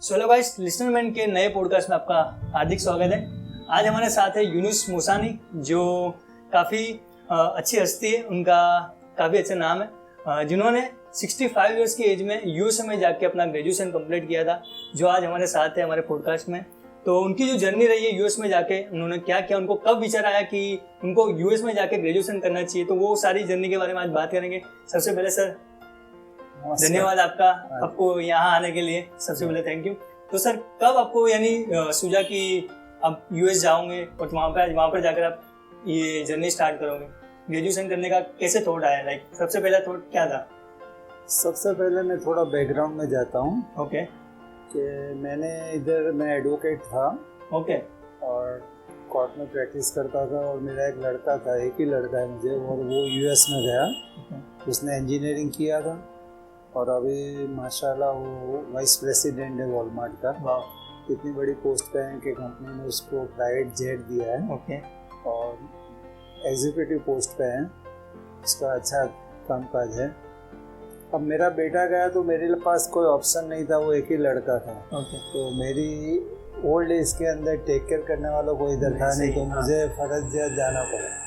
Hello guys, लिसनरमैन के नए podcast में आपका हार्दिक स्वागत है। आज हमारे साथ है यूनुस मूसानी, जो काफ़ी अच्छी हस्ती है, उनका काफ़ी अच्छा नाम है, जिन्होंने 65 इयर्स की एज में यूएसए में जाके अपना ग्रेजुएशन कंप्लीट किया था, जो आज हमारे साथ है हमारे पॉडकास्ट में। तो उनकी जो जर्नी रही है यूएस में जाके, उन्होंने क्या किया, उनको कब विचार आया कि उनको यूएस में जाके ग्रेजुएशन करना चाहिए, तो वो सारी जर्नी के बारे में आज बात करेंगे। सबसे पहले सर धन्यवाद आपको यहाँ आने के लिए, सबसे पहले थैंक यू। तो सर कब आपको यानी सूझा कि आप यूएस जाओगे और वहाँ पर जाकर आप ये जर्नी स्टार्ट करोगे, ग्रेजुएशन करने का कैसे थॉट आया? लाइक सबसे पहला थॉट क्या था? सबसे पहले मैं थोड़ा बैकग्राउंड में जाता हूँ। ओके। कि मैं एडवोकेट था। ओके। और कोर्ट में प्रैक्टिस करता था, और मेरा एक लड़का था, एक ही लड़का है मुझे, और वो यूएस में गया। उसने इंजीनियरिंग किया था और अभी माशाल्लाह वो वाइस प्रेसिडेंट है वॉलमार्ट का। वाह, इतनी बड़ी पोस्ट पे है कि कंपनी ने उसको प्राइवेट जेट दिया है। ओके। और एग्जीक्यूटिव पोस्ट पे है, उसका अच्छा कामकाज है। अब मेरा बेटा गया तो मेरे पास कोई ऑप्शन नहीं था, वो एक ही लड़का था। ओके। तो मेरी ओल्ड एज के अंदर टेक केयर करने वाला कोई इधर था नहीं, तो मुझे फर्ज जाना पड़ा।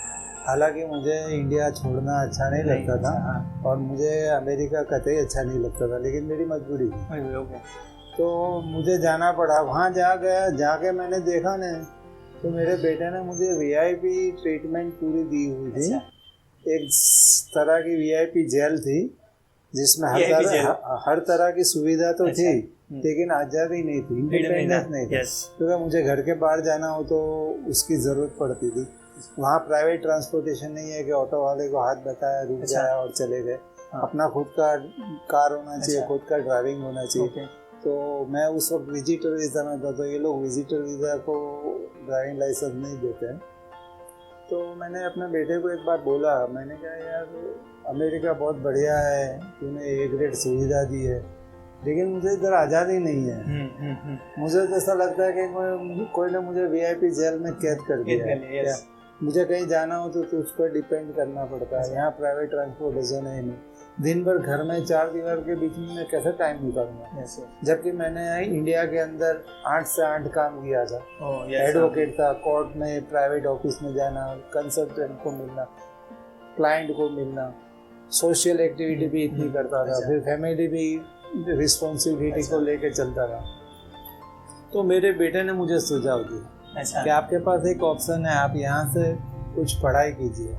हालांकि मुझे इंडिया छोड़ना अच्छा नहीं लगता था और मुझे अमेरिका कतई अच्छा नहीं लगता था, लेकिन मेरी मजबूरी थी, तो मुझे जाना पड़ा। वहाँ जाके मैंने देखा ना, तो मेरे बेटे ने मुझे वीआईपी ट्रीटमेंट पूरी दी हुई थी। एक तरह की वीआईपी जेल थी जिसमें हर तरह की सुविधा तो थी, लेकिन आज़ादी नहीं थी, इंडिपेंडेंस नहीं थी। क्योंकि मुझे घर के बाहर जाना हो तो उसकी ज़रूरत पड़ती थी। वहाँ प्राइवेट ट्रांसपोर्टेशन नहीं है कि ऑटो वाले को हाथ बताया, रुक जाए और चले गए। अपना खुद का कार होना चाहिए, खुद का ड्राइविंग होना चाहिए। तो मैं उस वक्त विजिटर वीज़ा में था, तो ये लोग विजिटर वीज़ा को ड्राइविंग लाइसेंस नहीं देते हैं। तो मैंने अपने बेटे को एक बार बोला, मैंने कहा यार अमेरिका बहुत बढ़िया है, तूने ए ग्रेड सुविधा दी है, लेकिन मुझे इधर आज़ादी नहीं है। मुझे तो ऐसा लगता है कि कोई ने मुझे वीआईपी जेल में कैद कर दिया है। मुझे कहीं जाना हो तो उस पर डिपेंड करना पड़ता है। यहाँ प्राइवेट ट्रांसपोर्टेशन है नहीं, दिन भर घर में चार दीवार के बीच में मैं कैसे टाइम निकालूंगा? जबकि मैंने इंडिया के अंदर 8 से 8 काम किया था। एडवोकेट था, कोर्ट में, प्राइवेट ऑफिस में जाना, कंसल्टेंट को मिलना, क्लाइंट को मिलना, सोशल एक्टिविटी भी इतनी करता था, फिर फैमिली भी रिस्पॉन्सिबिलिटी को लेके चलता था। तो मेरे बेटे ने मुझे सुझाव दिया कि आपके पास एक ऑप्शन है, आप यहाँ से कुछ पढ़ाई कीजिए।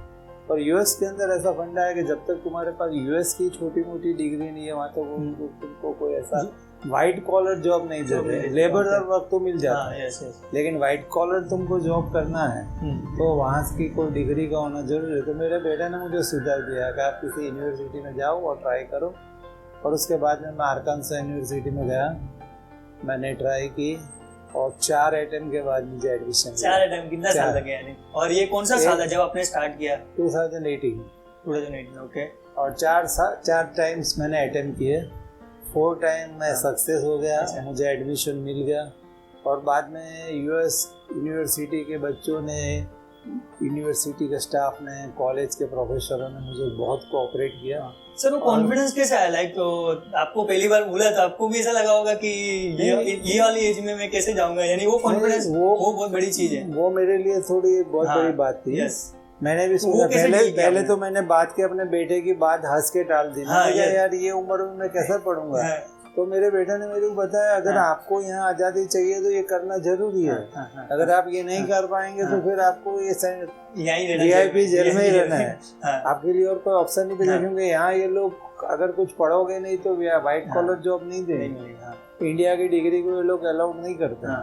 और यूएस के अंदर ऐसा फंडा है कि जब तक तुम्हारे पास यूएस की छोटी मोटी डिग्री नहीं है, वहाँ तो तुमको कोई ऐसा वाइट कॉलर जॉब नहीं देते। लेबर वर्क तो मिल जाता है, लेकिन वाइट कॉलर तुमको जॉब करना है तो वहाँ की कोई डिग्री का होना जरूरी है। तो मेरे बेटे ने मुझे सुझाव दिया कि आप किसी यूनिवर्सिटी में जाओ और ट्राई करो। और उसके बाद में मैं आर्कांसा यूनिवर्सिटी में गया, मैंने ट्राई की और 4 अटेम्प्ट के बाद मुझे एडमिशन। 4 अटेम्प्ट? कितना साल लगे यानी? और ये कौन सा साल है जब आपने स्टार्ट किया? 2018। ओके। और 4 टाइम्स मैंने अटेम्प्ट किए, 4 टाइम मैं सक्सेस हो गया, मुझे एडमिशन मिल गया। और बाद में यूएस यूनिवर्सिटी के बच्चों ने, यूनिवर्सिटी के स्टाफ ने, कॉलेज के प्रोफेसरों ने मुझे बहुत कोऑपरेट किया। सर वो कॉन्फिडेंस कैसे आया? लाइक तो आपको पहली बार बोला तो आपको भी ऐसा लगा होगा कि ये वाली एज में मैं कैसे जाऊंगा, यानी वो कॉन्फिडेंस वो बहुत बड़ी चीज है। वो मेरे लिए थोड़ी बहुत बड़ी बात थी। मैंने भी सोचा, पहले तो मैंने बात की, अपने बेटे की बात हंस के टाल दी। यार ये उम्र में मैं कैसे पढ़ूंगा? तो मेरे बेटे ने मेरे को बताया, अगर आपको यहाँ आज़ादी चाहिए तो ये करना जरूरी है। अगर आप ये नहीं कर पाएंगे तो फिर आपको ये वीआईपी जेल में ही रहना है। आपके लिए और कोई ऑप्शन नहीं बचा, क्योंकि यहाँ ये लोग अगर कुछ पढ़ोगे नहीं तो वाइट कॉलर जॉब नहीं देंगे। इंडिया की डिग्री को ये लोग अलाउड नहीं करते।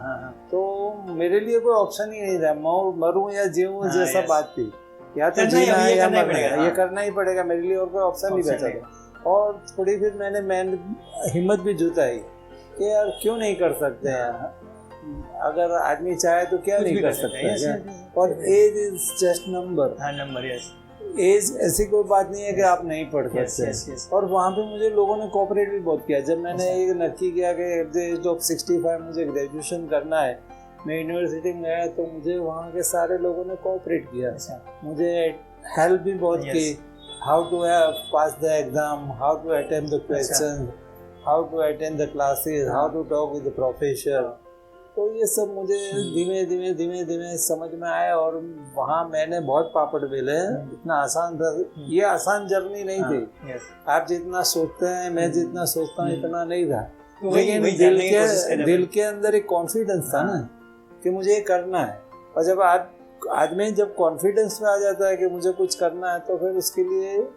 तो मेरे लिए कोई ऑप्शन ही नहीं था, मरूं या जीऊं जैसा बात थी। या तो जीना है या मरना है, ये करना ही पड़ेगा, मेरे लिए और कोई ऑप्शन नहीं बचा था। और थोड़ी फिर मैंने हिम्मत भी जुटाई कि यार क्यों नहीं कर सकते हैं, अगर आदमी चाहे तो क्या नहीं कर सकते हैं। और age is just number. Age ऐसी कोई बात नहीं है कि आप नहीं पढ़ सकते। और वहाँ पे मुझे लोगों ने कोऑपरेट भी बहुत किया। जब मैंने ये नक्की किया कि एट द एज ऑफ 65 मुझे ग्रेजुएशन करना है, मैं यूनिवर्सिटी में गया, तो मुझे वहाँ के सारे लोगों ने कोऑपरेट किया, मुझे हेल्प भी बहुत की। How to pass the exam, how to attempt the questions, how to attend the classes, how to talk with the professor. तो ये सब मुझे धीमे धीमे समझ में आया और वहाँ मैंने बहुत पापड़ बेले। इतना आसान था, ये आसान जर्नी नहीं थी। आप जितना सोचते हैं, मैं जितना सोचता हूँ इतना नहीं था, लेकिन दिल के अंदर एक कॉन्फिडेंस था ना कि मुझे ये करना है। और जब आदमी जब कॉन्फिडेंस में आ जाता है कि मुझे कुछ करना है, तो फिर उसके लिए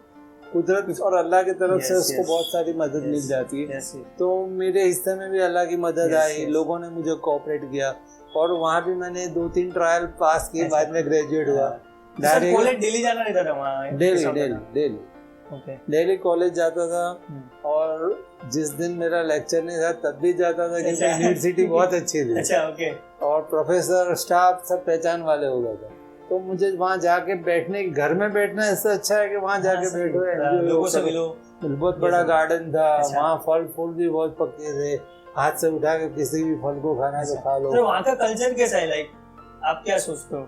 कुदरत और अल्लाह की तरफ से उसको बहुत सारी मदद मिल जाती है। तो मेरे हिस्से में भी अल्लाह की मदद आई, लोगों ने मुझे कोऑपरेट किया और वहाँ भी मैंने 2-3 ट्रायल पास किए, बाद में ग्रेजुएट हुआ। दिल्ली जाना रहता था वहाँ? डेली कॉलेज जाता था और जिस दिन मेरा लेक्चर नहीं था तब भी जाता था, क्योंकि यूनिवर्सिटी बहुत अच्छी थी। अच्छा, ओके। और प्रोफेसर, स्टाफ सब पहचान वाले हो गए थे, तो मुझे वहाँ जाके बैठने, घर में बैठना इससे अच्छा है कि वहाँ जाके बैठो, लोगों से मिलो। बहुत बड़ा गार्डन था, वहाँ फल फूल भी बहुत पके थे, हाथ से उठा के किसी भी फल को खाना तो खा लो। तो वहाँ का कल्चर कैसा है, लाइक आप क्या सोचते हो?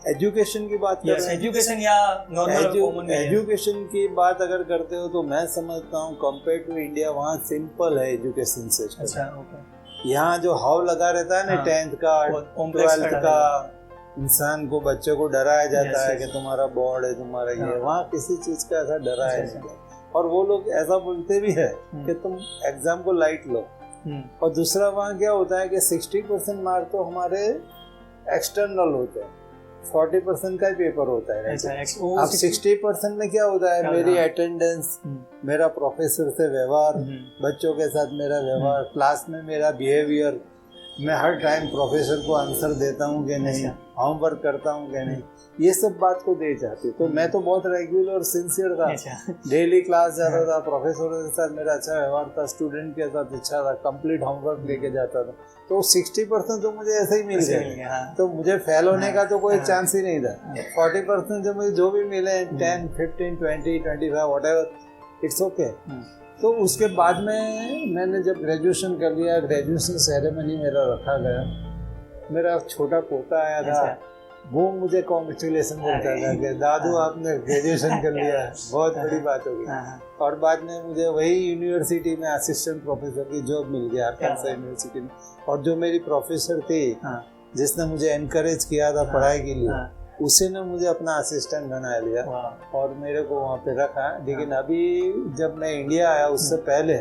एजुकेशन की बात कर रहे हैं, एजुकेशन या नॉर्मल एजुकेशन की बात अगर करते हो तो मैं समझता हूँ कंपेयर टू इंडिया वहाँ सिंपल है एजुकेशन सिस्टम। अच्छा, ओके। यहाँ जो हाव लगा रहता है ना 10th का 12th का, इंसान को, बच्चे को डराया जाता है कि तुम्हारा बोर्ड है, तुम्हारा ये। वहाँ किसी चीज का ऐसा डराया नहीं, और वो लोग ऐसा बोलते भी है कि तुम एग्जाम को लाइट लो। और दूसरा वहाँ क्या होता है कि 60% मार्क तो हमारे एक्सटर्नल होते हैं, 40% का ही पेपर होता है। अब 60% में क्या होता है, मेरी अटेंडेंस, मेरा प्रोफेसर से व्यवहार, बच्चों के साथ मेरा व्यवहार, क्लास में मेरा बिहेवियर, मैं हर टाइम प्रोफेसर को आंसर देता हूँ कि नहीं, होमवर्क करता हूँ कि नहीं, ये सब बात को दे जाती। तो मैं तो बहुत रेगुलर और सिंसियर था, डेली क्लास जाता था, प्रोफेसरों के साथ मेरा अच्छा व्यवहार था, स्टूडेंट के साथ अच्छा था, कंप्लीट होमवर्क लेके जाता था। तो 60% तो मुझे ऐसे ही मिल गया, तो मुझे फेल होने का तो कोई चांस ही नहीं था। 40% जो मुझे जो भी मिले, 10, 15, 20, 25 व्हाटएवर, इट्स ओके। तो उसके बाद में मैंने जब ग्रेजुएशन कर लिया, ग्रेजुएशन सेरेमनी मेरा रखा गया, मेरा छोटा पोता आया था, वो मुझे कॉन्ग्रेचुलेसन बोलता था कि दादू आपने ग्रेजुएशन कर लिया, बहुत बड़ी बात हो गई। और बाद में मुझे वही यूनिवर्सिटी में असिस्टेंट प्रोफेसर की जॉब मिल गया, आरकानसा यूनिवर्सिटी में। और जो मेरी प्रोफेसर थी जिसने मुझे एनकरेज किया था पढ़ाई के लिए, उसी ने मुझे अपना असिस्टेंट बना लिया और मेरे को वहाँ पे रखा। लेकिन अभी जब मैं इंडिया आया उससे पहले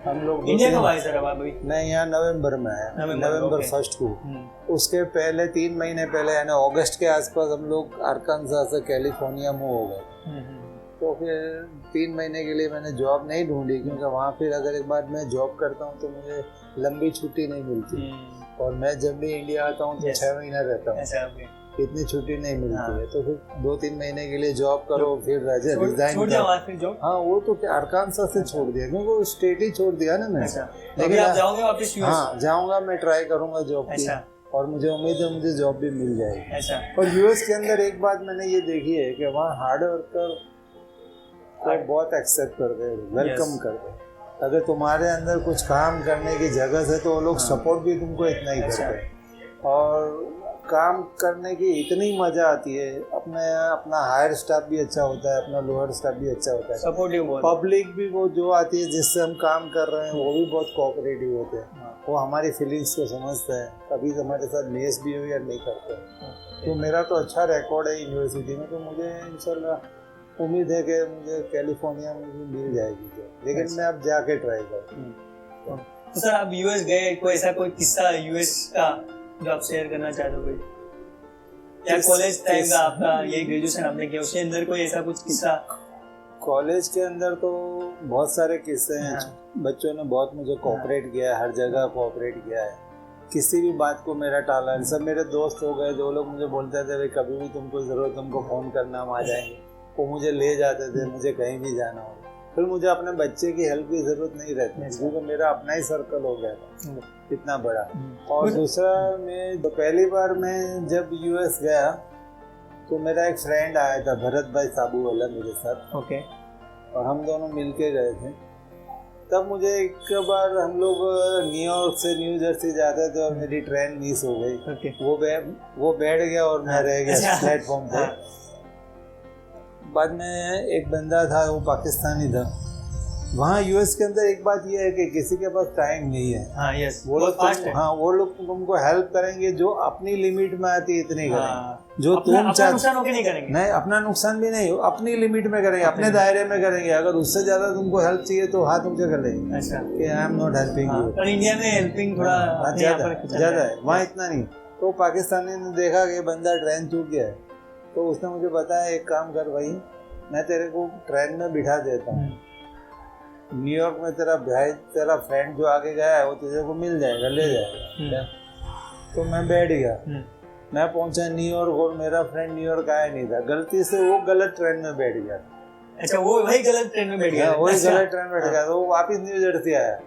हम लोग इंडिया कब आए सर? अभी मैं यहाँ नवंबर में आया, नवंबर 1 को। उसके पहले 3 महीने पहले यानी अगस्त के आसपास हम लोग आरकानसा से कैलिफोर्निया मूव हो गए। तो फिर 3 महीने के लिए मैंने जॉब नहीं ढूंढी, क्योंकि वहाँ फिर अगर एक बार मैं जॉब करता हूँ तो मुझे लंबी छुट्टी नहीं मिलती, और मैं जब भी इंडिया आता हूँ तो 6 महीना रहता हूँ, इतनी छुट्टी नहीं मिलती है। तो फिर 2-3 महीने के लिए जॉब करो, फिर रिजाइन करो। हाँ, वो तो आरकानसा से छोड़ दिया, क्योंकि वो स्टेट ही छोड़ दिया ना मैंने। लेकिन आप जाओगे वापस? हाँ, जाऊँगा, मैं ट्राई करूँगा जॉब की, और मुझे उम्मीद है मुझे जॉब भी मिल जाएगी। और यूएस के अंदर एक बात मैंने ये देखी है कि वहाँ हार्ड वर्कर को बहुत एक्सेप्ट करते हैं, वेलकम करते हैं। अगर तुम्हारे अंदर कुछ काम करने की जगह है तो वो लोग सपोर्ट भी तुमको इतना ही करते हैं, और काम करने की इतनी मजा आती है। अपना हायर स्टाफ भी अच्छा होता है, अपना लोअर स्टाफ भी अच्छा होता है, सपोर्टिव, पब्लिक भी वो जो आती है जिससे हम काम कर रहे हैं वो भी बहुत कोऑपरेटिव होते हैं, वो हमारी फीलिंग्स को समझते हैं, कभी हमारे साथ मेस बिहेवियर नहीं करते। तो मेरा तो अच्छा रिकॉर्ड है यूनिवर्सिटी में, तो मुझे इंशाल्लाह उम्मीद है कि मुझे कैलिफोर्निया में भी मिल जाएगी, लेकिन मैं अब जाके ट्राई करूँगा। तो सर आप यूएस गए, कोई ऐसा कोई किस्सा यूएस का जो आप शेयर करना चाहते हो? क्या कॉलेज टाइम का आपका ये ग्रेजुएशन आपने किया, उसके अंदर कोई ऐसा कुछ किस्सा? कॉलेज के अंदर तो बहुत सारे किस्से हैं। बच्चों ने बहुत मुझे कोऑपरेट किया है, हर जगह कोऑपरेट किया है, किसी भी बात को मेरा टाला है। सब मेरे दोस्त हो गए, जो लोग मुझे बोलते थे भाई कभी भी तुमको जरूरत तुमको फ़ोन करना, हम आ जाएंगे, वो मुझे ले जाते थे, मुझे कहीं भी जाना हो। फिर मुझे अपने बच्चे की हेल्प की जरूरत नहीं रहती, क्योंकि मेरा अपना ही सर्कल हो गया था इतना बड़ा। और दूसरा, मैं पहली बार मैं जब यूएस गया तो मेरा एक फ्रेंड आया था, भरत भाई साबू वाला, मेरे साथ। ओके। और हम दोनों मिलके गए थे। तब मुझे एक बार हम लोग न्यूयॉर्क से न्यू जर्सी जाते थे और मेरी ट्रेन मिस हो गई। वो बैठ गया और मैं रह गया प्लेटफॉर्म पर। बाद में एक बंदा था, वो पाकिस्तानी था, वहाँ यूएस के अंदर एक बात ये है कि किसी के पास टाइम नहीं है। हाँ यस, वो बहुत लोग फास्ट है। हाँ, वो लोग तुमको हेल्प करेंगे जो अपनी लिमिट में आती है इतनी करेंगे। हाँ, जो तुम अपना नुकसान होके नहीं करेंगे। नहीं, अपना नुकसान भी नहीं, अपनी लिमिट में करेंगे, अपने दायरे में करेंगे। अगर उससे ज्यादा तुमको हेल्प चाहिए तो हाथ ऊंचे कर लेंगे अच्छा, कि I am not helping you. पर इंडिया में हेल्पिंग थोड़ा अपने यहाँ पर चल रहा ज्यादा है, वहाँ इतना नहीं। तो पाकिस्तानी ने देखा कि बंदा ट्रेन चूक गया है, तो उसने मुझे बताया एक काम कर भाई, मैं तेरे को ट्रेन में बिठा देता हूँ, न्यूयॉर्क में तेरा भाई, तेरा फ्रेंड जो आगे गया है वो तुझे को मिल जाएगा, ले जाएगा। तो मैं बैठ गया, मैं पहुंचा न्यूयॉर्क और मेरा फ्रेंड न्यूयॉर्क आया नहीं था, गलती से वो गलत ट्रेन में बैठ गया। अच्छा, वो वही गलत ट्रेन में बैठ गया। वही गलत ट्रेन में बैठ गया, तो वो वापिस न्यू जर्सी आया।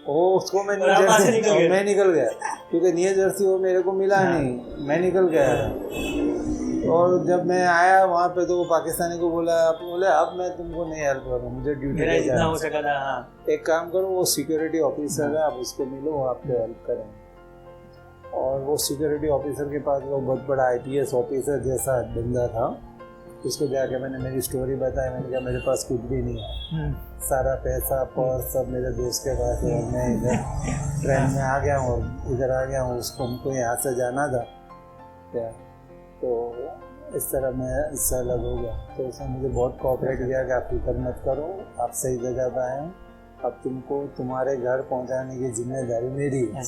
वो उसको मैं न्यू और आप वहाँ से जर्सी, निकल गए। मैं निकल गया क्योंकि न्यू जर्सी वो मेरे को मिला नहीं, मैं निकल गया। और जब मैं आया वहाँ पे तो वो पाकिस्तानी को बोला, आप बोले अब मैं तुमको नहीं हेल्प करूँ, मुझे ड्यूटी मेरा पे जितना जाना हो है। सका था। हाँ, एक काम करो, वो सिक्योरिटी ऑफिसर है, आप उसको मिलो, वो आपको हेल्प करेंगे। और वो सिक्योरिटी ऑफिसर के पास वो बहुत बड़ा आईपीएस ऑफिसर जैसा बंदा था, उसको जाके मैंने मेरी स्टोरी बताई। मैंने कहा मेरे पास कुछ भी नहीं है, सारा पैसा पर्स सब मेरे दोस्त के पास है, मैं इधर ट्रेन में आ गया हूँ और इधर आ गया हूँ, उसको हमको यहाँ से जाना था क्या, तो इस तरह मैं इससे अलग हो गया। तो उसने मुझे बहुत कोऑपरेट किया कि आप फिक्र मत करो, आप सही जगह पर आए हैं, अब तुमको तुम्हारे घर पहुँचाने की जिम्मेदारी मेरी है,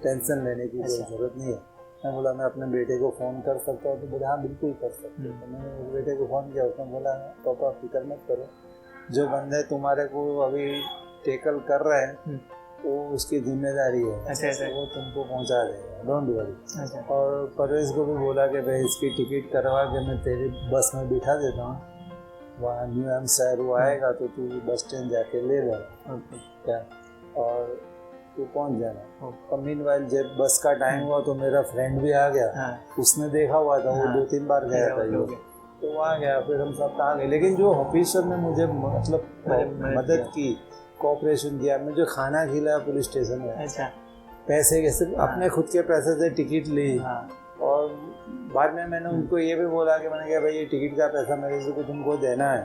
टेंशन लेने की कोई ज़रूरत नहीं है। मैं बोला मैं अपने बेटे को फ़ोन कर सकता हूँ, तो बोला हाँ बिल्कुल कर सकते हो। तो मैंने मेरे बेटे को फ़ोन किया, उसने बोला पापा फिक्र मत करो, जो बंदे तुम्हारे को अभी टेकल कर रहे हैं वो उसकी जिम्मेदारी है। अच्छा, अच्छा। वो तुमको पहुंचा देगा, डोंट वरी। अच्छा। और परवेज को भी बोला कि भाई इसकी टिकट करवा के मैं तेरी बस में बिठा देता हूँ, वहाँ न्यू हैम्पशायर वो आएगा तो तू बस स्टैंड जाके ले लेना क्या, और तू पहुँच जाना। और मीनवाइल जब बस का टाइम हुआ तो मेरा फ्रेंड भी आ गया, उसने देखा हुआ था, वो 2-3 बार गया था ये, तो वहाँ गया, फिर हम सब आ गए। लेकिन जो ऑफिसर ने मुझे मतलब मदद की, कोऑपरेशन किया, मुझे खाना खिलाया पुलिस स्टेशन में, अच्छा, पैसे के सिर्फ अपने खुद के पैसे से टिकट ली। और बाद में मैंने उनको ये भी बोला कि मैंने कहा भाई ये टिकट का पैसा मेरे से को तुमको देना है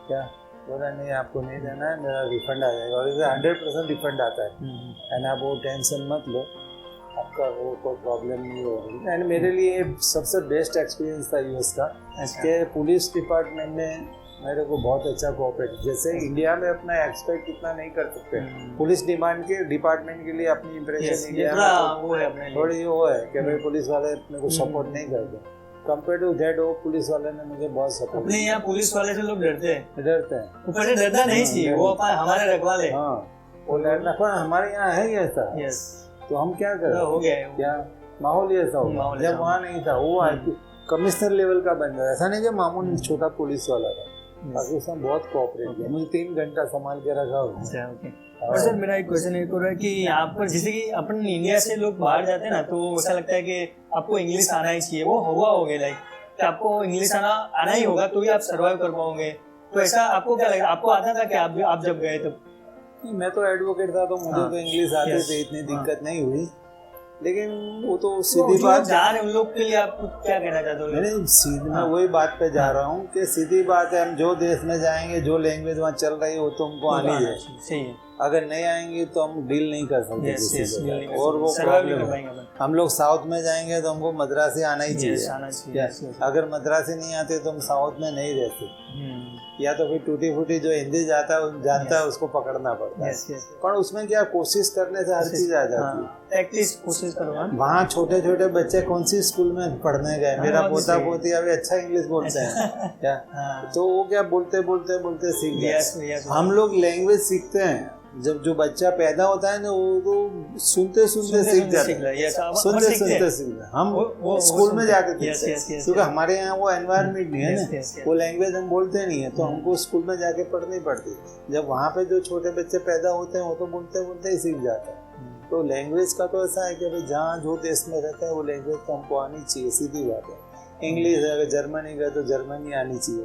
क्या, बोला नहीं आपको नहीं देना है, मेरा रिफंड आ जाएगा, और इसे 100% रिफंड आता है, एंड आप वो टेंशन मत लो, आपका वो कोई प्रॉब्लम नहीं होगी। एंड मेरे लिए सबसे बेस्ट एक्सपीरियंस था यूएस का कि पुलिस डिपार्टमेंट ने मेरे को बहुत अच्छा कोऑपरेट, जैसे इंडिया में अपना एक्सपेक्ट इतना नहीं कर सकते, पुलिस डिपार्टमेंट के लिए अपनी इम्प्रेशन इंडिया में वो है अपने थोड़ी वो है कि भाई पुलिस वाले अपने को सपोर्ट नहीं करते, कंपेयर टू दैट वो पुलिस वाले ने मुझे बहुत सपोर्ट। अपने यहाँ पुलिस वाले से लोग डरते हैं, ऊपर से डरना नहीं चाहिए, वो हमारे रखवाले। हाँ, वो डरना, पर हमारे यहाँ है ऐसा, तो हम क्या करें, हो गया है क्या माहौल ऐसा हो, जब वहाँ नहीं था, वो कमिश्नर लेवल का बंदा, ऐसा नहीं कि मामूली छोटा पुलिस वाला था, बाकी उसने बहुत कोऑपरेट किया, मुझे 3 घंटा संभाल के रखा उसने। और सर मेरा एक क्वेश्चन एक और है कि यहाँ पर जैसे कि अपन इंडिया से लोग बाहर जाते हैं ना, तो ऐसा लगता है कि आपको इंग्लिश आना ही चाहिए, वो हुआ हो गया लाइक कि आपको इंग्लिश आना ही होगा तो ही आप सर्वाइव कर पाओगे, तो ऐसा आपको क्या लगता है, आपको आता था कि आप जब गए तब? मैं तो एडवोकेट था तो मुझे तो इंग्लिश आती थी, इतनी दिक्कत नहीं हुई, लेकिन वो तो सीधी बात जा रहे उन लोग के लिए आप क्या कहना चाहते हो? मैंने सीधी मैं वही बात पे जा रहा हूँ कि सीधी बात है, हम जो देश में जाएंगे जो लैंग्वेज वहाँ चल रही है वो तो हमको आनी है, सही है, अगर नहीं आएंगे तो हम डील नहीं कर सकते किसी से, और वो प्रॉब्लम है। हम लोग साउथ में जाएंगे तो हमको मद्रासी आना ही चाहिए, अगर मद्रासी नहीं आते तो हम साउथ में नहीं रहते, या तो फिर टूटी फूटी जो हिंदी जानता है उसको पकड़ना पड़ता है, पर उसमें क्या कोशिश करने से हर चीज आ जाती है, प्रैक्टिस कोशिश करो। वहाँ छोटे छोटे बच्चे कौन सी स्कूल में पढ़ने गए, मेरा पोता पोती अभी अच्छा इंग्लिश बोलते हैं क्या, तो वो क्या बोलते बोलते सीख गए। हम लोग लैंग्वेज सीखते हैं, जब जो बच्चा पैदा होता है ना वो तो सुनते सीख जाता है, सुनते सीखते हम स्कूल में जाकर क्योंकि हमारे यहाँ वो एनवायरनमेंट नहीं है ना, वो लैंग्वेज हम बोलते नहीं है, तो हमको स्कूल में जाके पढ़नी पड़ती है। जब वहाँ पे जो छोटे बच्चे पैदा होते हैं वो तो बोलते ही सीख जाता है। तो लैंग्वेज का तो ऐसा है कि भाई जहाँ जो देश में रहता है वो लैंग्वेज तो हमको आनी चाहिए, सीधी बात है। इंग्लिश है, अगर जर्मनी गए तो जर्मनी आनी चाहिए,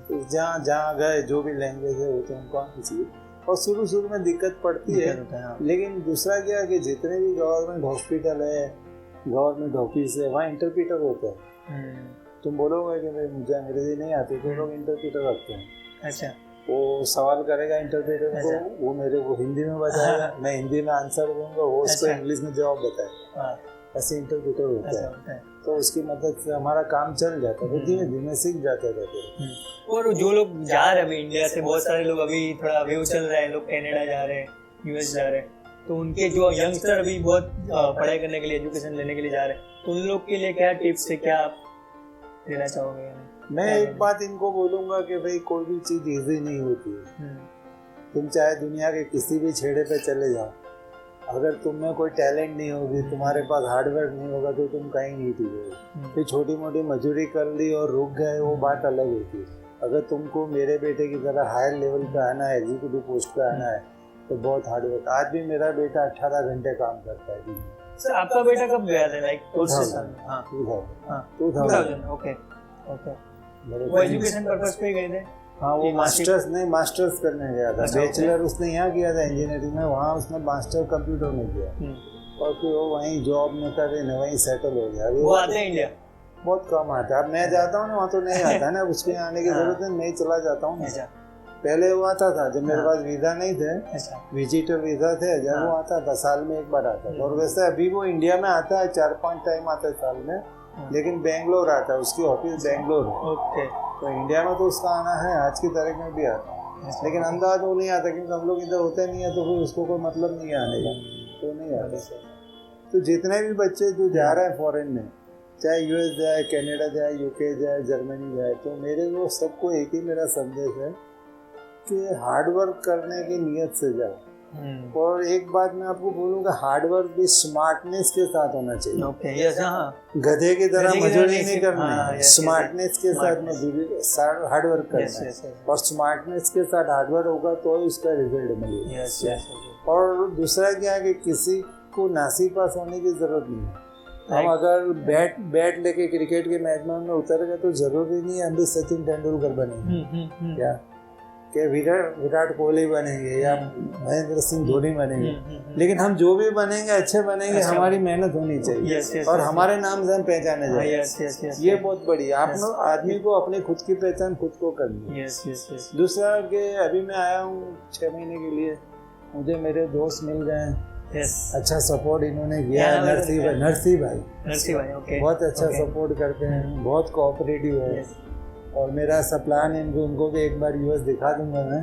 तो जहाँ गए जो भी लैंग्वेज है वो तो हमको आनी चाहिए। और शुरू में दिक्कत पड़ती है, लेकिन दूसरा क्या है कि जितने भी गवर्नमेंट हॉस्पिटल है, गवर्नमेंट ऑफिस है, वहाँ इंटरप्रीटर होते हैं। तुम बोलोगे कि भाई मुझे अंग्रेजी नहीं आती, तो लोग इंटरप्रीटर रखते हैं। अच्छा, वो सवाल करेगा इंटरप्रेटर अच्छा। को, वो मेरे को हिंदी में बताएगा, मैं हिंदी में आंसर दूंगा, वो उसको अच्छा। इंग्लिश में जवाब बताएगा। हाँ, ऐसे इंटरप्रेटर होता ऐसा है। होता है। तो उसकी मदद से हमारा काम चल जाता है, धीमे धीमे सीख जाते रहते हैं। और जो लोग जा रहे हैं अभी इंडिया से, बहुत सारे लोग अभी थोड़ा वेव चल रहा है, लोग कनाडा जा रहे हैं, यूएस जा रहे हैं, तो उनके जो यंगस्टर अभी बहुत पढ़ाई करने के लिए, एजुकेशन लेने के लिए जा रहे हैं, तो उन लोग के लिए क्या टिप्स है, क्या आप देना चाहोगे? मैं एक बात इनको बोलूंगा कि भाई कोई भी चीज़ इजी नहीं होती है। तुम चाहे दुनिया के किसी भी छेड़े पे चले जाओ, अगर तुम में कोई टैलेंट नहीं होगी, तुम्हारे पास हार्डवर्क नहीं होगा, तो तुम कहीं नहीं टिकोगे। फिर छोटी मोटी मजदूरी कर ली और रुक गए, वो बात अलग होती है। अगर तुमको मेरे बेटे की तरह हायर लेवल पे आना है, एग्जीक्यूटिव पोस्ट पे आना है, तो बहुत हार्डवर्क। आज भी मेरा बेटा 18 घंटे काम करता है दिन में। सर आपका बेटा कब गया था? लाइक 2000, हाँ 2000। Okay okay. मेरे वो एजुकेशन पर्पस पे गए थे? हाँ, वो मास्टर्स करने गया था। अच्छा, बैचलर उसने यहाँ किया था इंजीनियरिंग में, वहाँ उसने मास्टर कंप्यूटर में किया, और फिर वो वहीं जॉब में करे, वहीं सेटल हो गया। वो आते हैं इंडिया? बहुत कम आता है। अब मैं जाता हूँ ना, वहाँ तो नहीं आता है ना, उसके आने की जरूरत नहीं, मैं ही चला जाता हूँ। अच्छा। पहले वो आता था जब मेरे पास वीजा नहीं थे, अच्छा। विजिटर वीजा थे, जब वो आता था साल में एक बार आता था। और वैसे अभी वो इंडिया में आता है 4-5 टाइम आता है साल में, लेकिन बेंगलोर आता है, उसकी ऑफिस बेंगलोर है। ओके। तो इंडिया में तो उसका आना है, आज की तारीख में भी आता है, लेकिन अहमदाबाद वो नहीं आता, क्योंकि हम लोग इधर होते नहीं है, तो फिर उसको कोई मतलब नहीं है आने का, तो नहीं आता। तो जितने भी बच्चे जो जा रहे हैं फॉरेन में, चाहे यूएस जाए, कनाडा जाए, यूके जाए, जर्मनी जाए, तो मेरे को सबको एक ही मेरा संदेश है कि हार्डवर्क करने की नीयत से जाओ। और एक बात मैं आपको बोलूँगा, हार्डवर्क भी स्मार्टनेस के साथ होना चाहिए। ओके, यस, हाँ। गधे की तरह मजदूरी नहीं हाँ, करना है, yes, स्मार्टनेस के साथ हार्डवर्क करना है। और स्मार्टनेस के साथ हार्डवर्क होगा तो ही उसका रिजल्ट मिलेगा। और दूसरा क्या है कि किसी को नासीपास होने की जरूरत नहीं है। हम अगर बैट लेके क्रिकेट के मैदान में उतर गए, तो जरूरी नहीं है हम भी सचिन तेंदुलकर बनेंगे, क्या कि विराट कोहली बनेंगे या महेंद्र सिंह धोनी बनेंगे, लेकिन हम जो भी बनेंगे अच्छे बनेंगे। अच्छा, हमारी मेहनत होनी चाहिए, और हमारे नाम से हम पहचाने जाए। ये बहुत बढ़िया। आप आदमी को अपनी खुद की पहचान खुद को करनी है। दूसरा कि अभी मैं आया हूँ 6 महीने के लिए, मुझे मेरे दोस्त मिल गए, अच्छा सपोर्ट इन्होंने किया। नरसी भाई ओके, बहुत अच्छा सपोर्ट करते हैं, बहुत कोऑपरेटिव है। और मेरा ऐसा प्लान है उनको भी एक बार यूएस दिखा दूंगा मैं।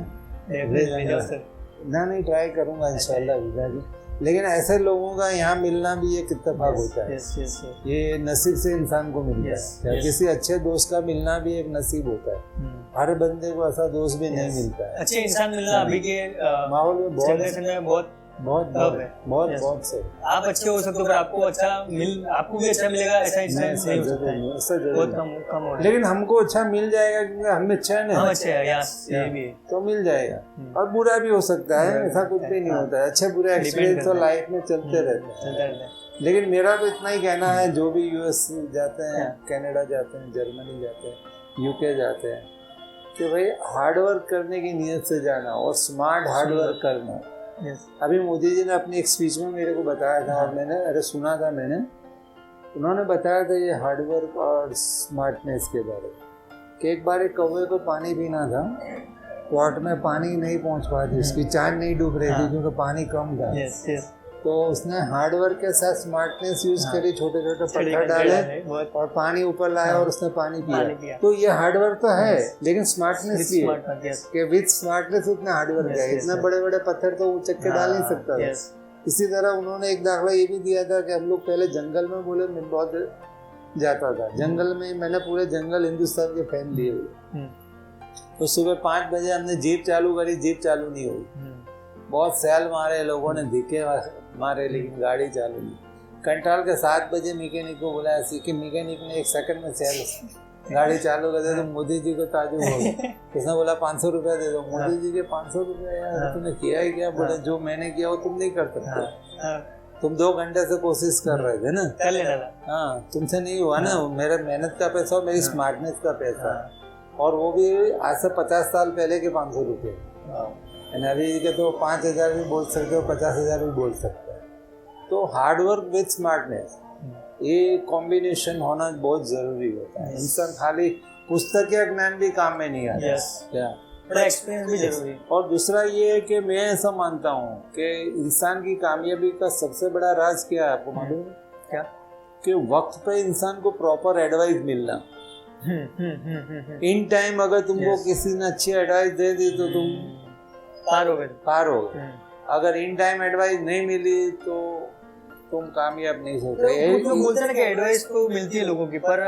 नहीं ट्राई करूंगा इंशाल्लाह वीजा की। लेकिन ऐसे लोगों का यहाँ मिलना भी एक इत्तेफाक होता है। ये नसीब से इंसान को मिलता है। किसी अच्छे दोस्त का मिलना भी एक नसीब होता है। हर बंदे को ऐसा दोस्त भी नहीं मिलता है। अच्छे इंसान मिलना अभी के माहौल में बहुत से आप अच्छे हो सकते हो, पर आपको भी अच्छा मिलेगा, ऐसा इंसान नहीं हो सकता है, बहुत कम हो। लेकिन हमको अच्छा मिल जाएगा क्योंकि हम अच्छे हैं, हम अच्छे हैं, ये भी है, तो मिल जाएगा। और बुरा भी हो सकता है, ऐसा कुछ भी नहीं होता है। अच्छे बुरे एक्सपीरियंस तो लाइफ में चलते रहते हैं। लेकिन मेरा तो इतना ही कहना है, जो भी यूएस जाते हैं, कनाडा जाते हैं, जर्मनी जाते हैं, यूके जाते हैं, कि भाई हार्डवर्क करने की नीयत से जाना और स्मार्ट हार्डवर्क करना। अभी मोदी जी ने अपनी एक स्पीच में मेरे को बताया था, और मैंने सुना था, उन्होंने बताया था ये हार्डवर्क और स्मार्टनेस के बारे में, कि एक बार एक कौवे को पानी पीना था, पॉट में पानी नहीं पहुंच पाती, उसकी चांद नहीं डूब रही थी क्योंकि पानी कम था। तो उसने हार्डवर्क के साथ स्मार्टनेस यूज करी, छोटे छोटे पत्थर डाले और पानी ऊपर लाया और उसने पानी पिया। तो ये हार्डवर्क तो है, लेकिन स्मार्टनेस भी है कि विद स्मार्टनेस उतना हार्डवर्क है। इतना बड़े बड़े पत्थर तो वो चक्के डाल नहीं सकता था। इसी तरह उन्होंने एक दाखला ये भी दिया था कि हम लोग पहले जंगल में बोले मैं बहुत जाता था जंगल में, मैंने पूरे जंगल हिंदुस्तान के फैन दिए हुए। तो सुबह 5 बजे हमने जीप चालू करी, जीप चालू नहीं हुई, बहुत सैल मारे लोगों ने, धीके मारे, लेकिन गाड़ी चालू नहीं। कंट्रोल के 7 बजे मैकेनिक को बुलाया, कि मैकेनिक ने 1 सेकंड में गाड़ी चालू कर दे। तो मोदी जी को ताजुब हो गया, उसने बोला 500 रुपया दे दो। मोदी जी के 500 रुपया, यार तुमने किया ही क्या? बोले जो मैंने किया वो तुम नहीं कर सकते, तुम 2 घंटे से कोशिश कर रहे थे ना। हाँ, तुमसे नहीं हुआ ना, मेरा मेहनत का पैसा और मेरी स्मार्टनेस का पैसा, और वो भी आज से 50 साल पहले के 500 रुपये। अभी के तो 5000 भी बोल सकते हो, 50,000 भी बोल सकते हैं। तो हार्डवर्क विद स्मार्टनेस, ये कॉम्बिनेशन होना बहुत जरूरी होता है। इंसान खाली पुस्तकीय ज्ञान भी काम में नहीं आता। थोड़ा एक्सपीरियंस भी जरूरी है। और दूसरा ये है कि मैं ऐसा मानता हूँ कि इंसान की कामयाबी का सबसे बड़ा राज क्या है आपको मालूम है? क्या? कि वक्त पे इंसान को प्रॉपर एडवाइस मिलना। इन टाइम अगर तुमको किसी ने अच्छी एडवाइस दे दी तो तुम पार हो गए। अगर इन टाइम एडवाइस नहीं मिली तो तुम कामयाब नहीं हो सकते। कुछ लोग बोलते हैं कि एडवाइस तो मिलती है लोगों की, पर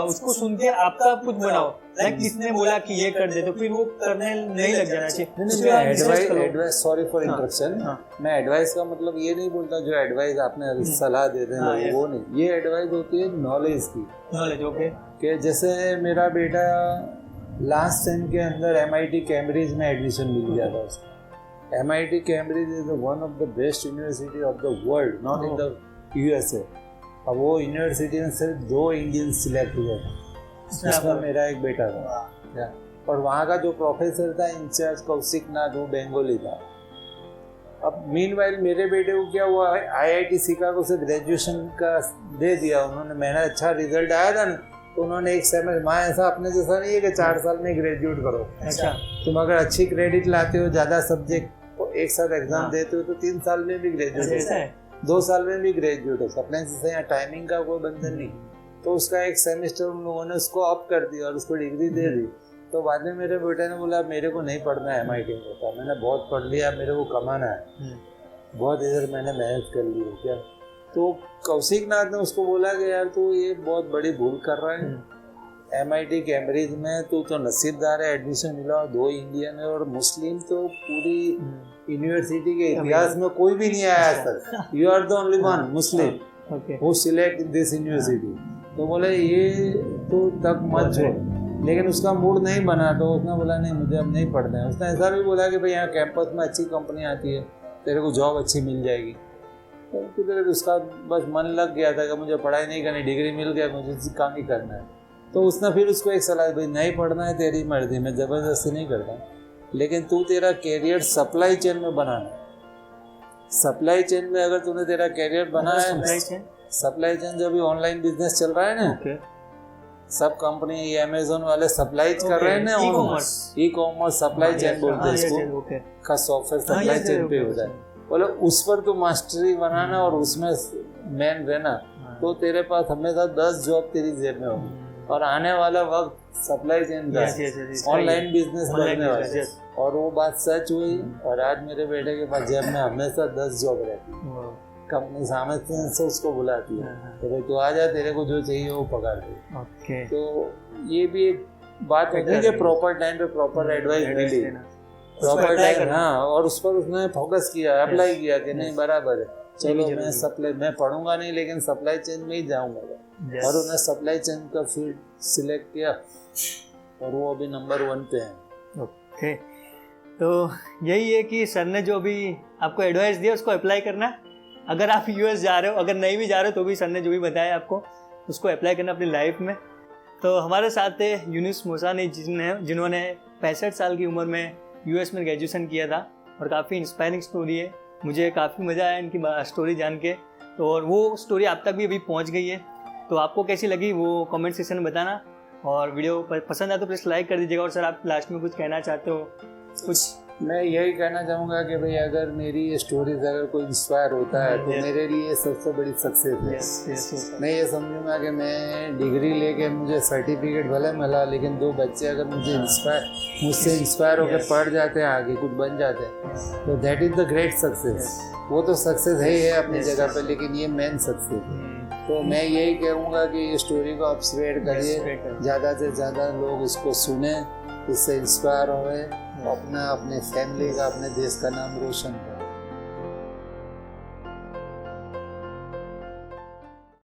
उसको सुन के आपका कुछ बनाओ। लाइक किसने बोला कि ये कर दे तो फिर वो करने नहीं लग जाना चाहिए। एडवाइस सॉरी फॉर इंटरप्शन, मैं एडवाइस का मतलब ये नहीं बोलता जो एडवाइस आपने सलाह देते हैं वो नहीं। ये एडवाइस होती है नॉलेज की। Knowledge, okay. कि जैसे मेरा बेटा लास्ट सेम के अंदर MIT कैम्ब्रिज में एडमिशन मिल गया था उसको। MIT Cambridge is one of the best university of the world, not in the USA। अब वो यूनिवर्सिटी में सिर्फ 2 इंडियन सिलेक्ट हुए थे, उसमें मेरा एक बेटा था। और वहाँ का जो प्रोफेसर था इंचार्ज कौशिक नाथ, वो बंगाली था। अब मीनवाइल मेरे बेटे को क्या हुआ, IIT शिकागो से ग्रेजुएशन का दे दिया उन्होंने। मेरा अच्छा रिजल्ट आया था ना, तो उन्होंने एक सेमेस्टर, मैं ऐसा अपने जैसा नहीं है कि 4 साल में ग्रेजुएट करो। अच्छा, तुम अगर अच्छी क्रेडिट लाते हो, ज़्यादा सब्जेक्ट एक साथ एग्जाम देते हो तो 3 साल में भी ग्रेजुएट हो, 2 साल में भी ग्रेजुएट हो। अपने जैसे यहाँ टाइमिंग का कोई बंधन नहीं। तो उसका एक सेमेस्टर उन लोगों ने उसको अप कर दिया और उसको डिग्री दे दी। तो बाद में मेरे बेटे ने बोला मेरे को नहीं पढ़ना है MIT में होता, मैंने बहुत पढ़ लिया, मेरे को कमाना है, बहुत इधर मैंने मेहनत कर ली है क्या। तो कौशिक नाथ ने उसको बोला कि यार तू ये बहुत बड़ी भूल कर रहा है। MIT कैम्ब्रिज में तू तो नसीबदार है, एडमिशन मिला, 2 इंडियन है और मुस्लिम तो पूरी यूनिवर्सिटी के इतिहास में कोई भी नहीं आया तक। You are the only one Muslim who select this university. तो बोले ये तो तक मत छोड़, लेकिन उसका मूड नहीं बना तो उसने बोला नहीं मुझे अब नहीं पढ़ना है। उसने ऐसा भी बोला कि भाई यहाँ कैंपस में अच्छी कंपनी आती है, तेरे को जॉब अच्छी मिल जाएगी। तो फिर उसका बस मन लग गया था कि मुझे पढ़ाई नहीं करनी, डिग्री मिल गया, मुझे काम ही करना है। तो उसने फिर उसको एक सलाह, भाई नहीं पढ़ना है तेरी मर्जी, मैं ज़बरदस्ती नहीं करता, लेकिन तू तेरा कैरियर सप्लाई चेन में बनाना। सप्लाई चेन में अगर तूने तेरा कैरियर बनाया है, सप्लाई चेन जो भी ऑनलाइन बिजनेस चल रहा है ना, सब कंपनी ये अमेज़न वाले सप्लाई कर रहे हैं ना, ई कॉमर्स सप्लाई चेन बोलते हैं इसको, का सॉफ्टवेयर सप्लाई चेन पे होता है। बोले उस पर तो मास्टरी बनाना और उसमें मैन रहना, तो तेरे पास हमेशा 10 जॉब तेरी जेब में होगी। और आने वाला वक्त सप्लाई चेन का ऑनलाइन बिजनेस बढ़ने वाला है। और वो बात सच हुई। और आज मेरे बेटे के पास जेब में हमेशा 10 जॉब रहती है। कंपनी सामने से उसको बुलाती है तो भाई तू आ जा, तेरे को जो चाहिए वो पकड़ दे। तो ये भी एक बात होती है कि प्रॉपर टाइम पे प्रॉपर एडवाइस मिली, प्रॉपर टाइम, हाँ, और उस पर उसने फोकस किया, अप्लाई किया कि नहीं बराबर है, चलो मैं सप्लाई, मैं पढ़ूंगा नहीं लेकिन सप्लाई चेन में ही जाऊंगा। और उन्हें सप्लाई चेन का फील्ड सिलेक्ट किया और वो अभी नंबर 1 पे है। ओके, तो यही है कि सर ने जो अभी आपको एडवाइस दिया उसको अप्लाई करना। अगर आप US जा रहे हो, अगर नहीं भी जा रहे हो तो भी सर ने जो भी बताया आपको उसको अप्लाई करना अपनी लाइफ में। तो हमारे साथ है यूनुस मोसानी, जिन्होंने 65 साल की उम्र में US में ग्रेजुएशन किया था और काफ़ी इंस्पायरिंग स्टोरी है। मुझे काफ़ी मज़ा आया इनकी स्टोरी जान के। तो और वो स्टोरी आप तक भी अभी पहुंच गई है। तो आपको कैसी लगी वो कमेंट सेक्शन में बताना, और वीडियो पसंद आए तो प्लीज़ लाइक कर दीजिएगा। और सर आप लास्ट में कुछ कहना चाहते हो? कुछ मैं यही कहना चाहूँगा कि भाई अगर मेरी ये स्टोरीज अगर कोई इंस्पायर होता है तो मेरे लिए सबसे बड़ी सक्सेस है। मैं ये समझूंगा कि मैं डिग्री लेके मुझे सर्टिफिकेट भले मिला, लेकिन 2 बच्चे अगर मुझसे इंस्पायर होकर पढ़ जाते हैं, आगे कुछ बन जाते हैं, तो that is the great success. वो तो सक्सेस है अपनी जगह पर, लेकिन ये मेन सक्सेस है। तो मैं यही कहूँगा कि ये स्टोरी को आप स्प्रेड करिए, ज़्यादा से ज़्यादा लोग इसको सुने, इससे इंस्पायर होए, अपना अपने फैमिली का, अपने देश का नाम रोशन